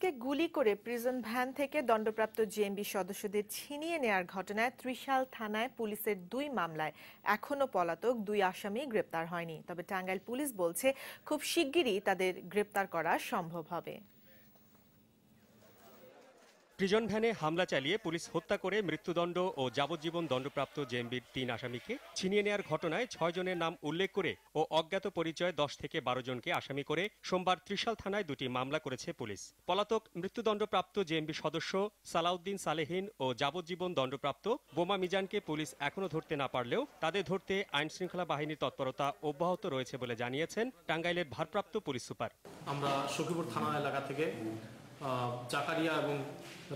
পুলিশকে গুলি করে প্রিজন ভ্যান থেকে দণ্ডপ্রাপ্ত জেএমবি সদস্যদের ছিনিয়ে নেয়ার ঘটনায় ত্রিশাল থানায় পুলিশের 2 মামলায় এখনো পলাতক 2 আসামি গ্রেপ্তার হয়নি। তবে টাঙ্গাইল পুলিশ বলছে খুব শিগগিরই তাদের গ্রেপ্তার করা সম্ভব হবে। প্রিজন ভ্যানে হামলা চালিয়ে পুলিশ হত্যা করে মৃত্যুদণ্ড ও যাবজ্জীবন দণ্ডপ্রাপ্ত জেএমবির 3 আসামিকে ছিনিয়ে নেয়ার ঘটনায় 6 জনের নাম উল্লেখ করে ও অজ্ঞাত পরিচয় 10 থেকে 12 জনকে আসামি করে সোমবার ত্রিশাল থানায় 2টি মামলা করেছে পুলিশ। পলাতক মৃত্যুদণ্ডপ্রাপ্ত জেএমবি সদস্য সালাউদ্দিন সালেহীন ও যাবজ্জীবন দণ্ডপ্রাপ্ত বোমা মিজানকে পুলিশ এখনো ধরতে না পারলেও তাদের ধরতে আইন শৃঙ্খলা বাহিনীর তৎপরতা অব্যাহত রয়েছে বলে জানিয়েছেন টাঙ্গাইলের ভারপ্রাপ্ত পুলিশ সুপার। আমরা সখীপুর থানা এলাকা থেকে জাকারিয়া এবং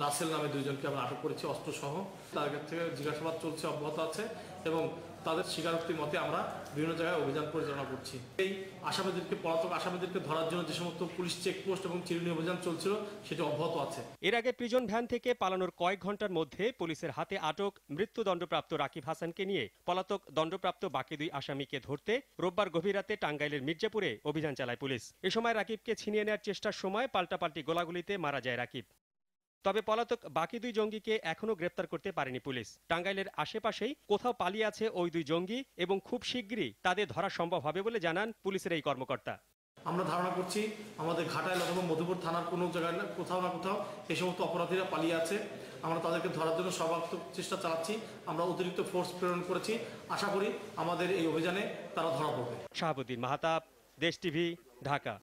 রাসেল নামে 2 জনকে আমরা আটক করেছি অস্ত্র সহ। তাদের কাছ থেকে জিজ্ঞাসাবাদ চলছে, অব্যাহত আছে এবং তাদের স্বীকারোক্তি মতে আমরা বিভিন্ন জায়গায় অভিযান পরিচালনা করছি। এই আসামিদেরকে পলাতক আসামিদেরকে ধরার জন্য যে সমস্ত পুলিশ চেকপোস্ট এবং চিরুনি অভিযান চলছিল সেটি অব্যাহত আছে। এর আগে প্রিজন ভ্যান থেকে পালানোর কয়েক ঘন্টার মধ্যে পুলিশের হাতে আটক মৃত্যুদণ্ডপ্রাপ্ত রাকিব হাসানকে নিয়ে পলাতক দণ্ডপ্রাপ্ত বাকি 2 আসামিকে ধরতে রোববার গভীর রাতে টাঙ্গাইলের মির্জাপুরে অভিযান চালায় পুলিশ। এ সময় রাকিবকে ছিনিয়ে নেওয়ার চেষ্টার সময় পাল্টাপাল্টি গোলাগুলিতে মারা যায় রাকিব। তবে পলাতক বাকি 2 জঙ্গিকে এখনো গ্রেপ্তার করতে পারেনি পুলিশ। টাঙ্গাইলের আশেপাশেই কোথাও পালিয়ে আছে ওই 2 জঙ্গি এবং খুব শিগগিরই তাদের ধরা সম্ভব হবে বলে জানান পুলিশের এই কর্মকর্তা। আমরা ধারণা করছি আমাদের ঘাটাইল অথবা মধুপুর থানার কোনো জায়গায় কোথাও না কোথাও এই সমস্ত অপরাধীরা পালিয়ে আছে। আমরা তাদেরকে ধরার জন্য সর্বাত্মক চেষ্টা চালাচ্ছি। আমরা অতিরিক্ত ফোর্স প্রেরণ করেছি। আশা করি আমাদের এই অভিযানে তারা ধরা পড়বে। শাহাবুদ্দিন মাহাতাব, দেশ টিভি, ঢাকা।